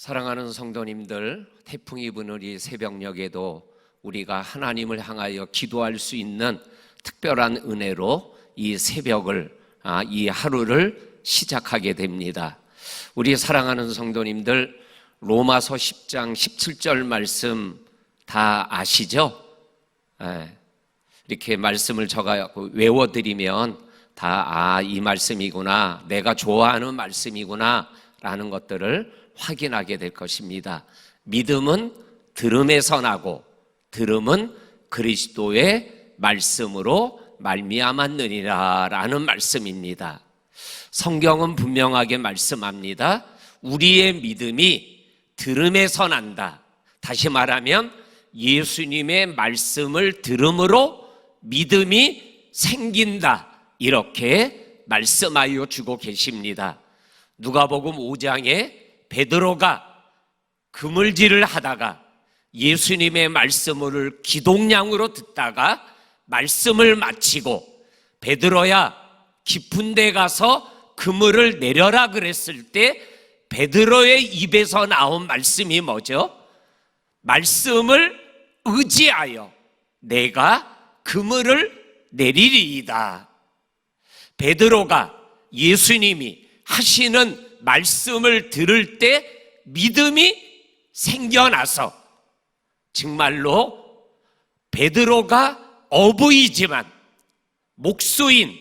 사랑하는 성도님들, 태풍이 부는 이 새벽녘에도 우리가 하나님을 향하여 기도할 수 있는 특별한 은혜로 이 새벽을, 이 하루를 시작하게 됩니다. 우리 사랑하는 성도님들, 로마서 10장 17절 말씀 다 아시죠? 이렇게 말씀을 제가 외워드리면 다 이 말씀이구나, 내가 좋아하는 말씀이구나 라는 것들을 확인하게 될 것입니다. 믿음은 들음에서 나고 들음은 그리스도의 말씀으로 말미암았느니라 라는 말씀입니다. 성경은 분명하게 말씀합니다. 우리의 믿음이 들음에서 난다. 다시 말하면 예수님의 말씀을 들음으로 믿음이 생긴다, 이렇게 말씀하여 주고 계십니다. 누가복음 5장에 베드로가 그물질을 하다가 예수님의 말씀을 기동량으로 듣다가 말씀을 마치고 베드로야 깊은 데 가서 그물을 내려라 그랬을 때 베드로의 입에서 나온 말씀이 뭐죠? 말씀을 의지하여 내가 그물을 내리리이다. 베드로가 예수님이 하시는 말씀을 들을 때 믿음이 생겨나서 정말로 베드로가 어부이지만 목수인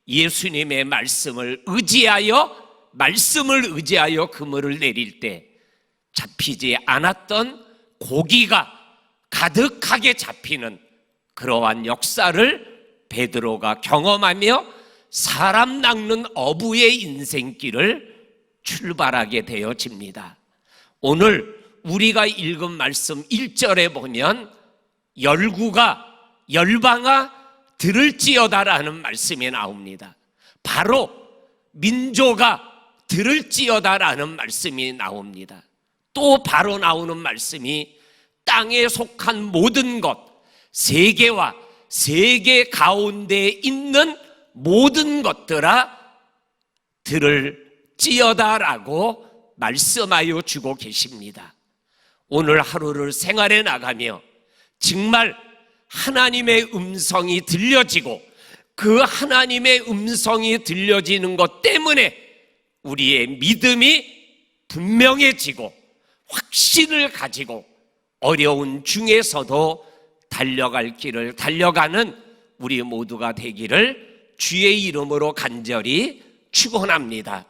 예수님의 말씀을 의지하여 그물을 내릴 때 잡히지 않았던 고기가 가득하게 잡히는 그러한 역사를 베드로가 경험하며 사람 낚는 어부의 인생길을 출발하게 되어집니다. 오늘 우리가 읽은 말씀 1절에 보면 열방아 들을지어다라는 말씀이 나옵니다. 바로 민족아 들을지어다라는 말씀이 나옵니다. 또 바로 나오는 말씀이 땅에 속한 모든 것, 세계와 세계 가운데 있는 모든 것들아 들을지어다라고 말씀하여 주고 계십니다. 오늘 하루를 생활해 나가며 정말 하나님의 음성이 들려지고 그 하나님의 음성이 들려지는 것 때문에 우리의 믿음이 분명해지고 확신을 가지고 어려운 중에서도 달려갈 길을 달려가는 우리 모두가 되기를 주의 이름으로 간절히 축원합니다.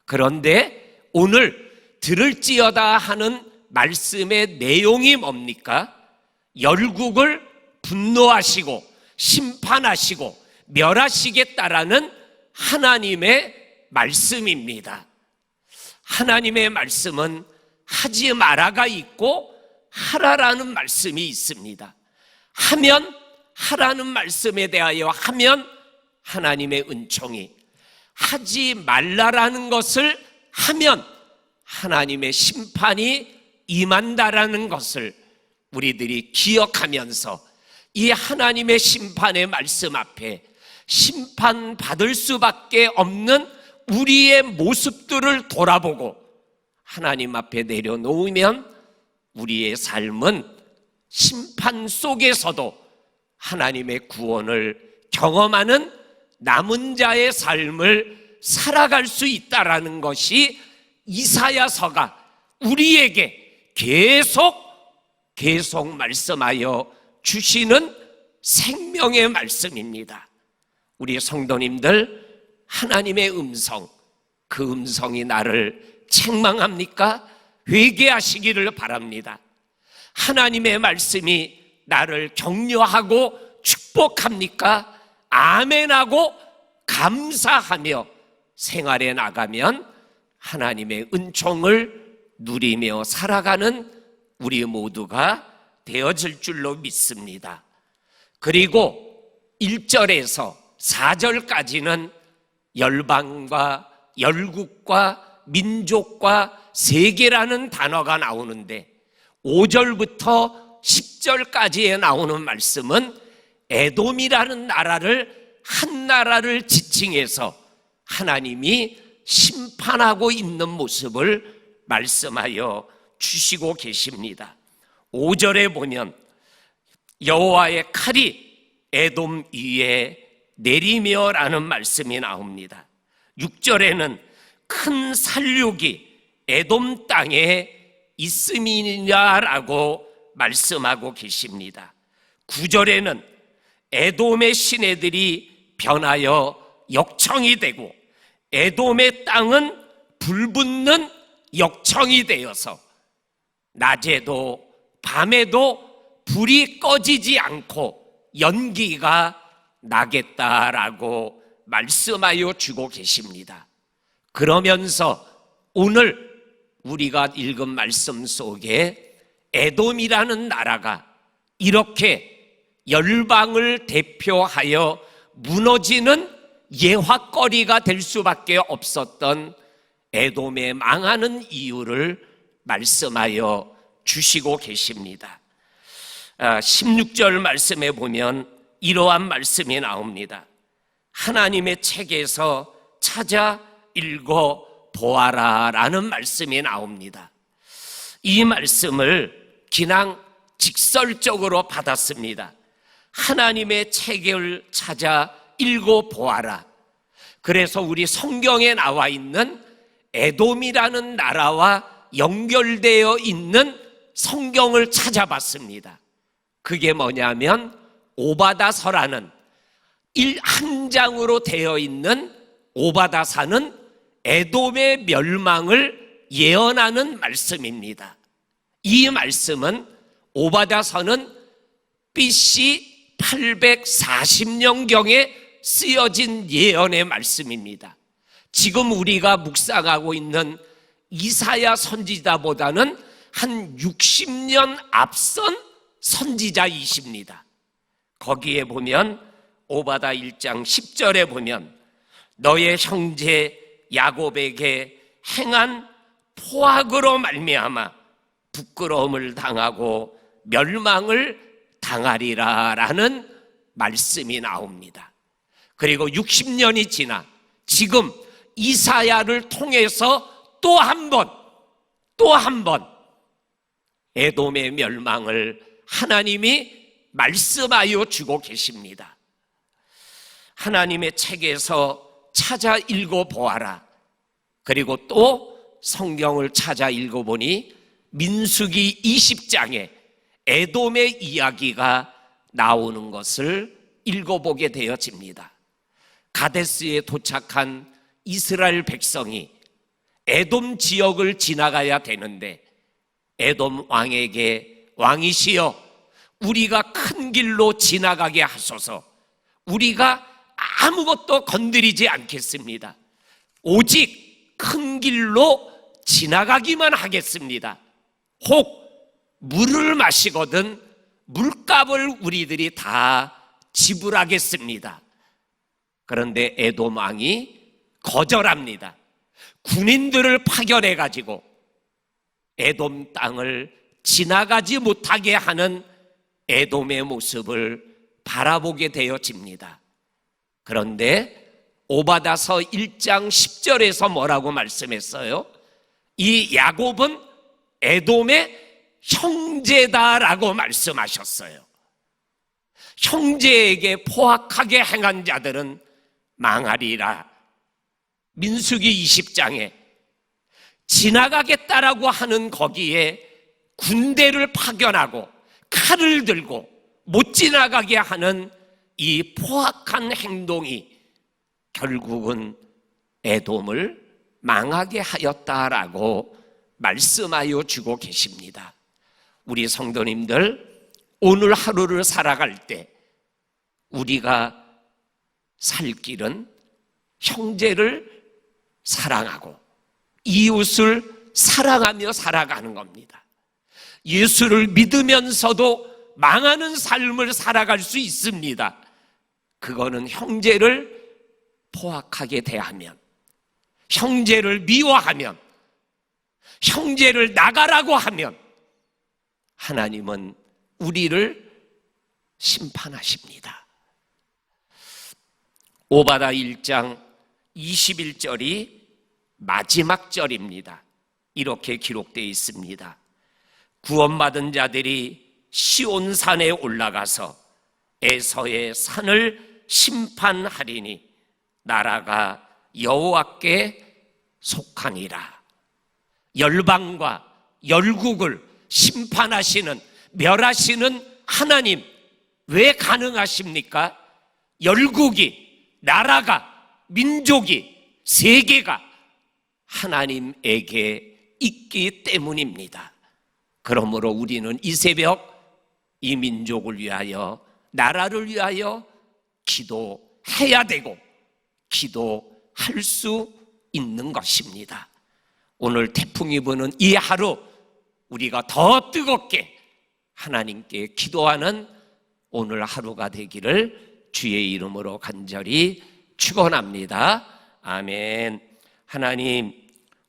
그런데 오늘 들을지어다 하는 말씀의 내용이 뭡니까? 열국을 분노하시고 심판하시고 멸하시겠다라는 하나님의 말씀입니다. 하나님의 말씀은 하지 마라가 있고 하라라는 말씀이 있습니다. 하면 하라는 말씀에 대하여 하면 하나님의 은총이, 하지 말라라는 것을 하면 하나님의 심판이 임한다라는 것을 우리들이 기억하면서 이 하나님의 심판의 말씀 앞에 심판받을 수밖에 없는 우리의 모습들을 돌아보고 하나님 앞에 내려놓으면 우리의 삶은 심판 속에서도 하나님의 구원을 경험하는 남은 자의 삶을 살아갈 수 있다라는 것이 이사야서가 우리에게 계속 말씀하여 주시는 생명의 말씀입니다. 우리 성도님들, 하나님의 음성, 그 음성이 나를 책망합니까? 회개하시기를 바랍니다. 하나님의 말씀이 나를 격려하고 축복합니까? 아멘하고 감사하며 생활에 나가면 하나님의 은총을 누리며 살아가는 우리 모두가 되어질 줄로 믿습니다. 그리고 1절에서 4절까지는 열방과 열국과 민족과 세계라는 단어가 나오는데 5절부터 10절까지에 나오는 말씀은 에돔이라는 한 나라를 지칭해서 하나님이 심판하고 있는 모습을 말씀하여 주시고 계십니다. 5절에 보면 여호와의 칼이 에돔 위에 내리며라는 말씀이 나옵니다. 6절에는 큰 살육이 에돔 땅에 있음이냐라고 말씀하고 계십니다. 9절에는 에돔의 시내들이 변하여 역청이 되고 에돔의 땅은 불붙는 역청이 되어서 낮에도 밤에도 불이 꺼지지 않고 연기가 나겠다라고 말씀하여 주고 계십니다. 그러면서 오늘 우리가 읽은 말씀 속에 에돔이라는 나라가 이렇게 열방을 대표하여 무너지는 예화거리가 될 수밖에 없었던 에돔의 망하는 이유를 말씀하여 주시고 계십니다. 16절 말씀에 보면 이러한 말씀이 나옵니다. 하나님의 책에서 찾아 읽어 보아라 라는 말씀이 나옵니다. 이 말씀을 그냥 직설적으로 받았습니다. 하나님의 책을 찾아 읽어 보아라. 그래서 우리 성경에 나와 있는 에돔이라는 나라와 연결되어 있는 성경을 찾아봤습니다. 그게 뭐냐면 오바다서라는 한 장으로 되어 있는 오바다서는 에돔의 멸망을 예언하는 말씀입니다. 이 말씀은 오바다서는 BC 840년경에 쓰여진 예언의 말씀입니다. 지금 우리가 묵상하고 있는 이사야 선지자보다는 한 60년 앞선 선지자이십니다. 거기에 보면 오바다 1장 10절에 보면 너의 형제 야곱에게 행한 포악으로 말미암아 부끄러움을 당하고 멸망을 당하리라 라는 말씀이 나옵니다. 그리고 60년이 지나 지금 이사야를 통해서 또 한 번 에돔의 멸망을 하나님이 말씀하여 주고 계십니다. 하나님의 책에서 찾아 읽어보아라. 그리고 또 성경을 찾아 읽어보니 민수기 20장에 에돔의 이야기가 나오는 것을 읽어보게 되어집니다. 가데스에 도착한 이스라엘 백성이 에돔 지역을 지나가야 되는데 에돔 왕에게 왕이시여 우리가 큰 길로 지나가게 하소서. 우리가 아무것도 건드리지 않겠습니다. 오직 큰 길로 지나가기만 하겠습니다. 혹 물을 마시거든 물값을 우리들이 다 지불하겠습니다. 그런데 에돔 왕이 거절합니다. 군인들을 파견해 가지고 에돔 땅을 지나가지 못하게 하는 에돔의 모습을 바라보게 되어집니다. 그런데 오바다서 1장 10절에서 뭐라고 말씀했어요? 이 야곱은 에돔의 형제다라고 말씀하셨어요. 형제에게 포악하게 행한 자들은 망하리라. 민수기 20장에 지나가겠다라고 하는 거기에 군대를 파견하고 칼을 들고 못 지나가게 하는 이 포악한 행동이 결국은 에돔을 망하게 하였다라고 말씀하여 주고 계십니다. 우리 성도님들, 오늘 하루를 살아갈 때 우리가 살 길은 형제를 사랑하고 이웃을 사랑하며 살아가는 겁니다. 예수를 믿으면서도 망하는 삶을 살아갈 수 있습니다. 그거는 형제를 포악하게 대하면, 형제를 미워하면, 형제를 나가라고 하면 하나님은 우리를 심판하십니다. 오바다 1장 21절이 마지막 절입니다. 이렇게 기록되어 있습니다. 구원받은 자들이 시온산에 올라가서 에서의 산을 심판하리니 나라가 여호와께 속하니라. 열방과 열국을 심판하시는, 멸하시는 하나님, 왜 가능하십니까? 열국이, 나라가, 민족이, 세계가 하나님에게 있기 때문입니다. 그러므로 우리는 이 새벽 이 민족을 위하여, 나라를 위하여 기도해야 되고 기도할 수 있는 것입니다. 오늘 태풍이 부는 이 하루 우리가 더 뜨겁게 하나님께 기도하는 오늘 하루가 되기를 주의 이름으로 간절히 축원합니다. 아멘. 하나님,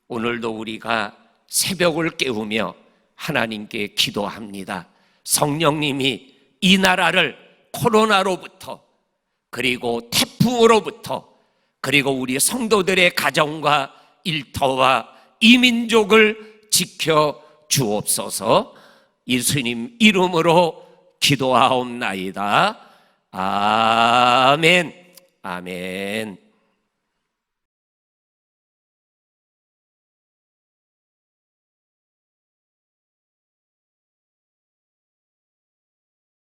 오늘도 우리가 새벽을 깨우며 하나님께 기도합니다. 성령님이 이 나라를 코로나로부터, 그리고 태풍으로부터, 그리고 우리 성도들의 가정과 일터와 이 민족을 지켜 주옵소서. 예수님 이름으로 기도하옵나이다. 아멘. 아멘.